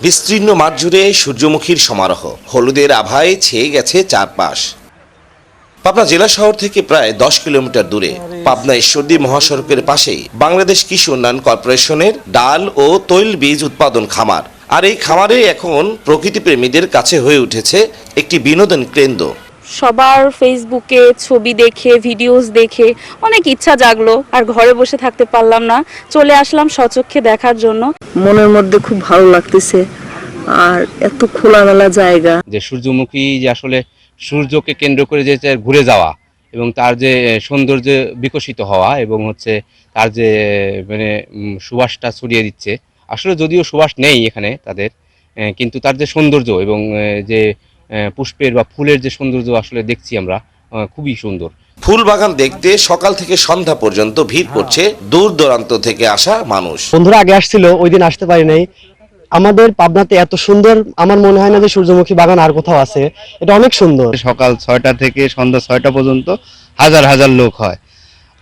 বিস্তীর্ণ মাঠ জুড়ে সূর্যমুখীর সমারোহ, হলুদের আভায় ছেয়ে গেছে চারপাশ। পাবনা জেলা শহর থেকে প্রায় 10 কিলোমিটার দূরে পাবনা ঈশ্বরদী মহাসড়কের পাশেই বাংলাদেশ কৃষি উন্নয়ন কর্পোরেশনের ডাল ও তৈল বীজ উৎপাদন খামার। আর এই খামারে এখন প্রকৃতি প্রেমীদের কাছে হয়ে উঠেছে একটি বিনোদন কেন্দ্র। সবার ফেসবুকে ছবি দেখে, ভিডিওস দেখে অনেক ইচ্ছা জাগলো, আর ঘরে বসে থাকতে পারলাম না, চলে আসলাম স্বচক্ষে দেখার জন্য। মনের মধ্যে খুব ভালো লাগতেছে, আর এত খোলামেলা জায়গা। যে সূর্যমুখী যে আসলে সূর্যকে কেন্দ্র করে যে ঘুরে যাওয়া এবং তার যে সৌন্দর্য বিকশিত হওয়া এবং হচ্ছে তার যে মানে সুবাসটা ছড়িয়ে দিচ্ছে। আসলে যদিও সুবাস নেই এখানে তাদের, কিন্তু তার যে সৌন্দর্য এবং যে পুষ্পের বা ফুলের যে সৌন্দর্য আসলে দেখছি আমরা, খুবই সুন্দর। ফুল বাগান দেখতে সকাল থেকে সন্ধ্যা পর্যন্ত ভিড় করছে দূর দূরান্ত থেকে আসা মানুষ। বন্ধুরা আগে আসছিল, ওই দিন আসতে পারি নাই। আমাদের পাবনাতে এত সুন্দর আমার মনে হয় না যে সূর্যমুখী বাগান আর কোথাও আছে। এটা অনেক সুন্দর। সকাল 6টা থেকে সন্ধ্যা 6টা পর্যন্ত হাজার হাজার লোক হয়,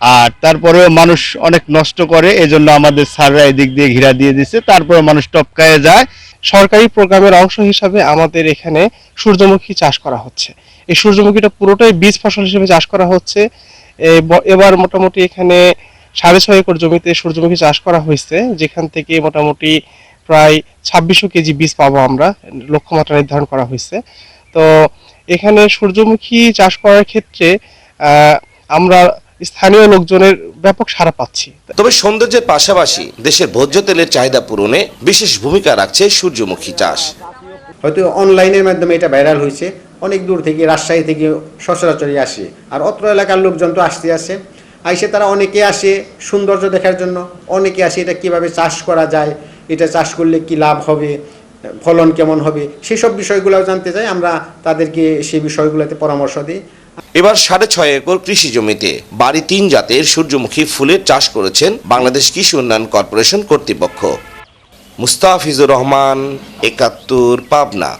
আর তারপরেও মানুষ অনেক নষ্ট করে, এজন্য আমাদের স্যাররা এদিক দিয়ে ঘিরা দিয়ে দিচ্ছে, তারপরে মানুষ টপকায়ে যায়। সরকারি প্রোগ্রামের অংশ হিসাবে আমাদের এখানে সূর্যমুখী চাষ করা হচ্ছে। এই সূর্যমুখীটা পুরোটাই বীজ ফসল হিসেবে চাষ করা হচ্ছে। এবার মোটামুটি এখানে 6.5 একর জমিতে সূর্যমুখী চাষ করা হয়েছে, যেখান থেকে মোটামুটি প্রায় 2600 কেজি বীজ পাবো আমরা, লক্ষ্যমাত্রা নির্ধারণ করা হয়েছে। তো এখানে সূর্যমুখী চাষ করার ক্ষেত্রে আমরা স্থানীয় লোকজনের ব্যাপক সাড়া পাচ্ছি। তবে সৌন্দর্যের পাশাপাশি দেশের ভোজ্য তেলের চাহিদা পূরণে বিশেষ ভূমিকা রাখছে সূর্যমুখী চাষ। হয়তো অনলাইনের মাধ্যমে এটা ভাইরাল হয়েছে, অনেক দূর থেকে, রাজশাহী থেকে সচরাচরই আসে, আর অত্র এলাকার লোকজন তো আসে আইসে তারা অনেকে আসে সৌন্দর্য দেখার জন্য, অনেকে আসে এটা কিভাবে চাষ করা যায়, এটা চাষ করলে কি লাভ হবে, ফলন কেমন হবে, সেসব বিষয়গুলো জানতে চাই। আমরা তাদেরকে সেই বিষয়গুলোতে পরামর্শ দিই। এবার 6.5 একর কৃষি জমিতে বাড়ি 3 জাতের সূর্যমুখী ফুলের চাষ করেছেন বাংলাদেশ কৃষি উন্নয়ন কর্পোরেশন কর্তৃপক্ষ। মুস্তাফিজুর রহমান, 71 পাবনা।